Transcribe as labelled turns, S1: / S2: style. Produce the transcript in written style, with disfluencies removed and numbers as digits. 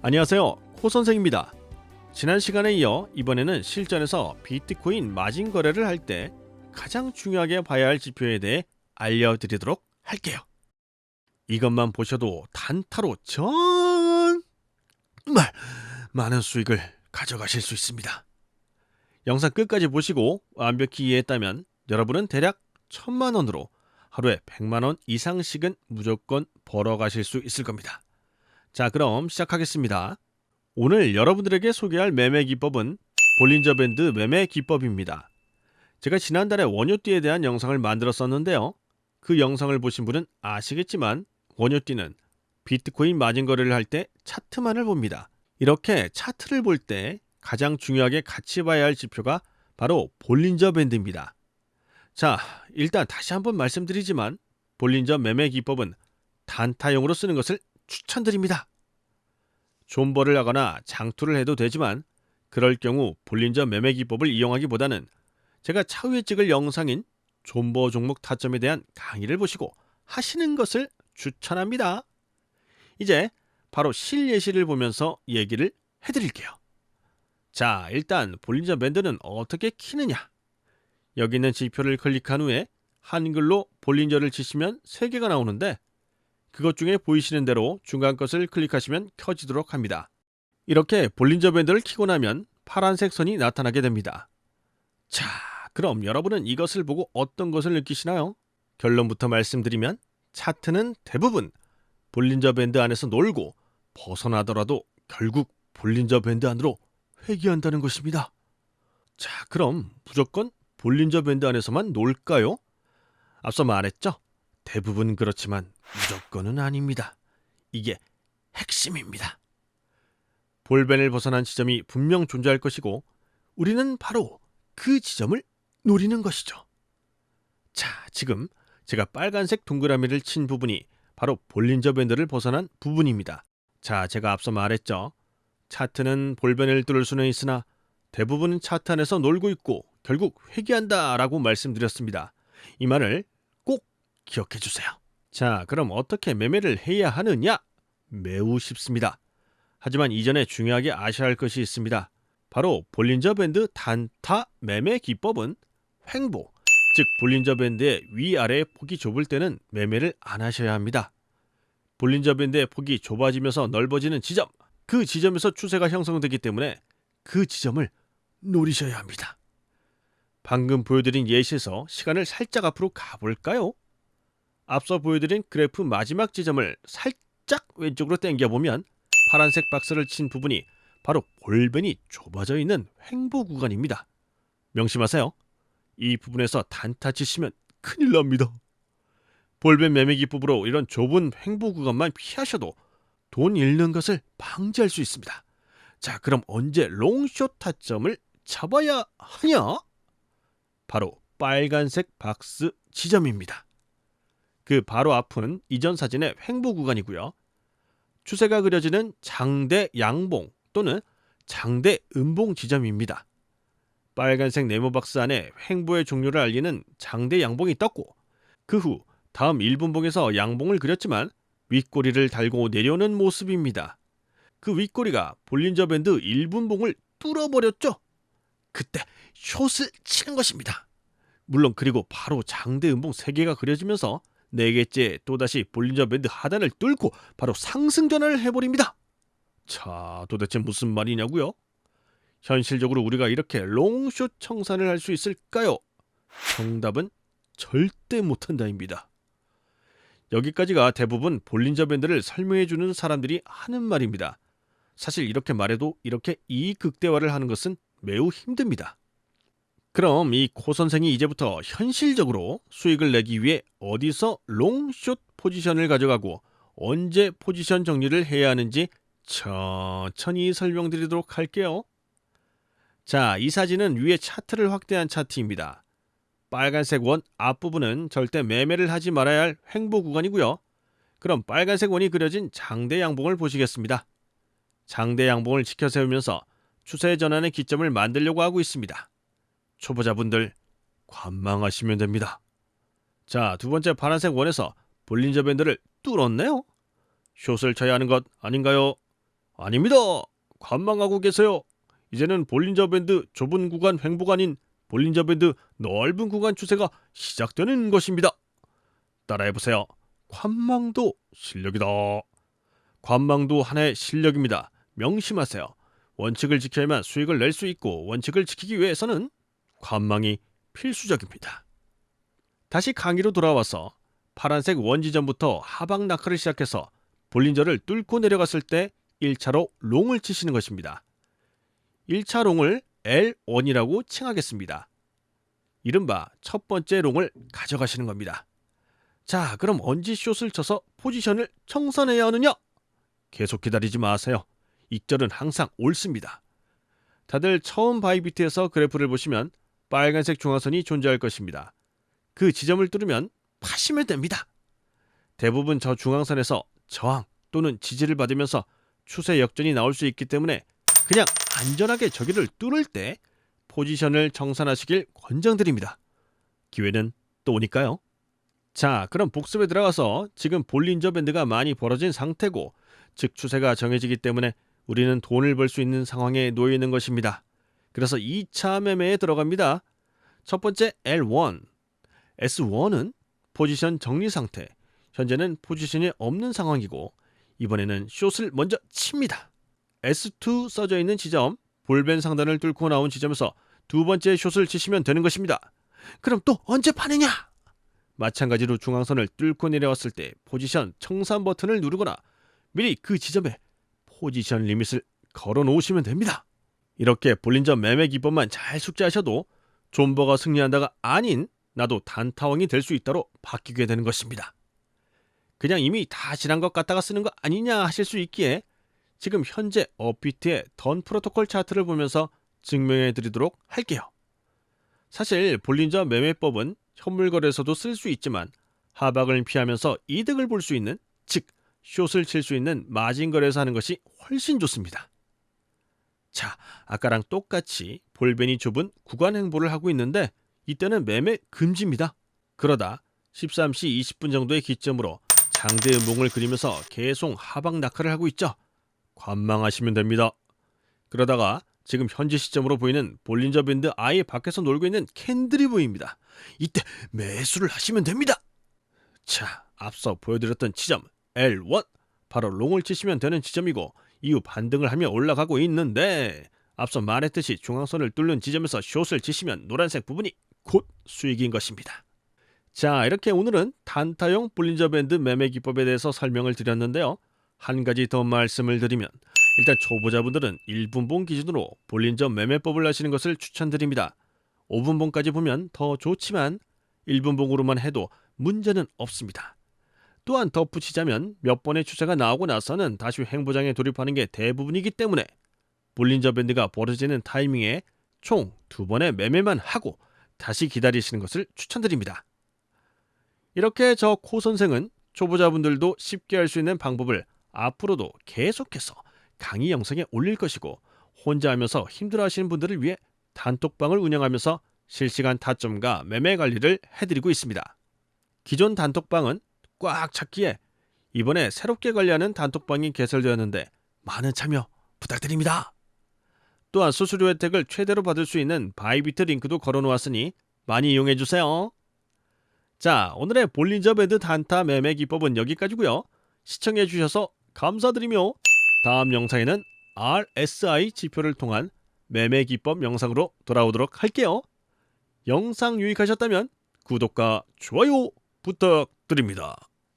S1: 안녕하세요, 코선생입니다. 지난 시간에 이어 이번에는 실전에서 비트코인 마진 거래를 할 때 가장 중요하게 봐야 할 지표에 대해 알려드리도록 할게요. 이것만 보셔도 단타로 정말 많은 수익을 가져가실 수 있습니다. 영상 끝까지 보시고 완벽히 이해했다면 여러분은 대략 1000만원으로 하루에 100만원 이상씩은 무조건 벌어가실 수 있을 겁니다. 자, 그럼 시작하겠습니다. 오늘 여러분들에게 소개할 매매 기법은 볼린저 밴드 매매 기법입니다. 제가 지난달에 원효띠에 대한 영상을 만들었었는데요. 그 영상을 보신 분은 아시겠지만 원효띠는 비트코인 마진 거래를 할 때 차트만을 봅니다. 이렇게 차트를 볼 때 가장 중요하게 같이 봐야 할 지표가 바로 볼린저 밴드입니다. 자, 일단 다시 한번 말씀드리지만 볼린저 매매 기법은 단타용으로 쓰는 것을 추천드립니다. 존버를 하거나 장투를 해도 되지만 그럴 경우 볼린저 매매 기법을 이용하기보다는 제가 차후에 찍을 영상인 존버 종목 타점에 대한 강의를 보시고 하시는 것을 추천합니다. 이제 바로 실예시를 보면서 얘기를 해드릴게요. 자, 일단 볼린저 밴드는 어떻게 키느냐. 여기 있는 지표를 클릭한 후에 한글로 볼린저를 치시면 3개가 나오는데 그것 중에 보이시는 대로 중간 것을 클릭하시면 켜지도록 합니다. 이렇게 볼린저 밴드를 켜고 나면 파란색 선이 나타나게 됩니다. 자, 그럼 여러분은 이것을 보고 어떤 것을 느끼시나요? 결론부터 말씀드리면 차트는 대부분 볼린저 밴드 안에서 놀고 벗어나더라도 결국 볼린저 밴드 안으로 회귀한다는 것입니다. 자, 그럼 무조건 볼린저 밴드 안에서만 놀까요? 앞서 말했죠? 대부분 그렇지만 무조건은 아닙니다. 이게 핵심입니다. 볼밴을 벗어난 지점이 분명 존재할 것이고 우리는 바로 그 지점을 노리는 것이죠. 자, 지금 제가 빨간색 동그라미를 친 부분이 바로 볼린저 밴드를 벗어난 부분입니다. 자, 제가 앞서 말했죠. 차트는 볼밴을 뚫을 수는 있으나 대부분 차트 안에서 놀고 있고 결국 회귀한다 라고 말씀드렸습니다. 이 말을 꼭 기억해 주세요. 자, 그럼 어떻게 매매를 해야 하느냐? 매우 쉽습니다. 하지만 이전에 중요하게 아셔야 할 것이 있습니다. 바로 볼린저 밴드 단타 매매 기법은 횡보, 즉 볼린저 밴드의 위아래의 폭이 좁을 때는 매매를 안 하셔야 합니다. 볼린저 밴드의 폭이 좁아지면서 넓어지는 지점, 그 지점에서 추세가 형성되기 때문에 그 지점을 노리셔야 합니다. 방금 보여드린 예시에서 시간을 살짝 앞으로 가볼까요? 앞서 보여드린 그래프 마지막 지점을 살짝 왼쪽으로 당겨보면 파란색 박스를 친 부분이 바로 볼밴이 좁아져 있는 횡보 구간입니다. 명심하세요. 이 부분에서 단타 치시면 큰일 납니다. 볼밴 매매 기법으로 이런 좁은 횡보 구간만 피하셔도 돈 잃는 것을 방지할 수 있습니다. 자, 그럼 언제 롱숏 타점을 잡아야 하냐? 바로 빨간색 박스 지점입니다. 그 바로 앞은 이전 사진의 횡보 구간이고요. 추세가 그려지는 장대 양봉 또는 장대 음봉 지점입니다. 빨간색 네모박스 안에 횡보의 종료를 알리는 장대 양봉이 떴고 그 후 다음 1분봉에서 양봉을 그렸지만 윗꼬리를 달고 내려오는 모습입니다. 그 윗꼬리가 볼린저 밴드 1분봉을 뚫어버렸죠. 그때 숏을 치는 것입니다. 물론 그리고 바로 장대 음봉 3개가 그려지면서 4개째 또다시 볼린저 밴드 하단을 뚫고 바로 상승 전환을 해버립니다. 자, 도대체 무슨 말이냐고요? 현실적으로 우리가 이렇게 롱숏 청산을 할 수 있을까요? 정답은 절대 못한다입니다. 여기까지가 대부분 볼린저 밴드를 설명해주는 사람들이 하는 말입니다. 사실 이렇게 말해도 이렇게 이익 극대화를 하는 것은 매우 힘듭니다. 그럼 이 코 선생이 이제부터 현실적으로 수익을 내기 위해 어디서 롱숏 포지션을 가져가고 언제 포지션 정리를 해야 하는지 천천히 설명드리도록 할게요. 자, 이 사진은 위에 차트를 확대한 차트입니다. 빨간색 원 앞부분은 절대 매매를 하지 말아야 할 횡보 구간이고요. 그럼 빨간색 원이 그려진 장대 양봉을 보시겠습니다. 장대 양봉을 지켜 세우면서 추세 전환의 기점을 만들려고 하고 있습니다. 초보자분들 관망하시면 됩니다. 자, 두 번째 파란색 원에서 볼린저 밴드를 뚫었네요. 숏을 쳐야 하는 것 아닌가요? 아닙니다. 관망하고 계세요. 이제는 볼린저 밴드 좁은 구간 횡보가 아닌 볼린저 밴드 넓은 구간 추세가 시작되는 것입니다. 따라해보세요. 관망도 실력이다. 관망도 하나의 실력입니다. 명심하세요. 원칙을 지켜야만 수익을 낼 수 있고 원칙을 지키기 위해서는 관망이 필수적입니다. 다시 강의로 돌아와서 파란색 원지점부터 하방 낙하를 시작해서 볼린저를 뚫고 내려갔을 때 1차로 롱을 치시는 것입니다. 1차 롱을 L1이라고 칭하겠습니다. 이른바 첫 번째 롱을 가져가시는 겁니다. 자, 그럼 언제 숏을 쳐서 포지션을 청산해야 하느냐? 계속 기다리지 마세요. 익절은 항상 옳습니다. 다들 처음 바이비트에서 그래프를 보시면 빨간색 중앙선이 존재할 것입니다. 그 지점을 뚫으면 파시면 됩니다. 대부분 저 중앙선에서 저항 또는 지지를 받으면서 추세 역전이 나올 수 있기 때문에 그냥 안전하게 저기를 뚫을 때 포지션을 청산하시길 권장드립니다. 기회는 또 오니까요. 자, 그럼 복습에 들어가서 지금 볼린저 밴드가 많이 벌어진 상태고 즉 추세가 정해지기 때문에 우리는 돈을 벌 수 있는 상황에 놓여 있는 것입니다. 그래서 2차 매매에 들어갑니다. 첫 번째 L1, S1은 포지션 정리 상태. 현재는 포지션이 없는 상황이고 이번에는 숏을 먼저 칩니다. S2 써져 있는 지점, 볼벤 상단을 뚫고 나온 지점에서 두 번째 숏을 치시면 되는 것입니다. 그럼 또 언제 파느냐? 마찬가지로 중앙선을 뚫고 내려왔을 때 포지션 청산 버튼을 누르거나 미리 그 지점에 포지션 리밋을 걸어 놓으시면 됩니다. 이렇게 볼린저 매매 기법만 잘 숙지하셔도 존버가 승리한다가 아닌 나도 단타왕이 될 수 있다로 바뀌게 되는 것입니다. 그냥 이미 다 지난 것 갖다가 쓰는 거 아니냐 하실 수 있기에 지금 현재 업비트의 던 프로토콜 차트를 보면서 증명해 드리도록 할게요. 사실 볼린저 매매법은 현물거래에서도 쓸 수 있지만 하박을 피하면서 이득을 볼 수 있는, 즉 숏을 칠 수 있는 마진 거래에서 하는 것이 훨씬 좋습니다. 자, 아까랑 똑같이 볼벤이 좁은 구간 행보를 하고 있는데 이때는 매매 금지입니다. 그러다 13시 20분 정도의 기점으로 장대 음봉을 그리면서 계속 하방 낙하를 하고 있죠. 관망하시면 됩니다. 그러다가 지금 현재 시점으로 보이는 볼린저 밴드 아예 밖에서 놀고 있는 캔들이 보입니다. 이때 매수를 하시면 됩니다. 자, 앞서 보여드렸던 지점 L1 바로 롱을 치시면 되는 지점이고 이후 반등을 하며 올라가고 있는데 앞서 말했듯이 중앙선을 뚫는 지점에서 숏을 치시면 노란색 부분이 곧 수익인 것입니다. 자, 이렇게 오늘은 단타용 볼린저 밴드 매매 기법에 대해서 설명을 드렸는데요. 한 가지 더 말씀을 드리면 일단 초보자분들은 1분봉 기준으로 볼린저 매매법을 하시는 것을 추천드립니다. 5분봉까지 보면 더 좋지만 1분봉으로만 해도 문제는 없습니다. 또한 덧붙이자면 몇 번의 추세가 나오고 나서는 다시 횡보장에 돌입하는 게 대부분이기 때문에 볼린저 밴드가 벌어지는 타이밍에 총 2번의 매매만 하고 다시 기다리시는 것을 추천드립니다. 이렇게 저 코 선생은 초보자분들도 쉽게 할 수 있는 방법을 앞으로도 계속해서 강의 영상에 올릴 것이고 혼자 하면서 힘들어하시는 분들을 위해 단톡방을 운영하면서 실시간 타점과 매매 관리를 해드리고 있습니다. 기존 단톡방은 꽉 찼기에 이번에 새롭게 관리하는 단톡방이 개설되었는데 많은 참여 부탁드립니다. 또한 수수료 혜택을 최대로 받을 수 있는 바이비트 링크도 걸어놓았으니 많이 이용해주세요. 자, 오늘의 볼린저 밴드 단타 매매 기법은 여기까지고요. 시청해주셔서 감사드리며 다음 영상에는 RSI 지표를 통한 매매 기법 영상으로 돌아오도록 할게요. 영상 유익하셨다면 구독과 좋아요 부탁드립니다.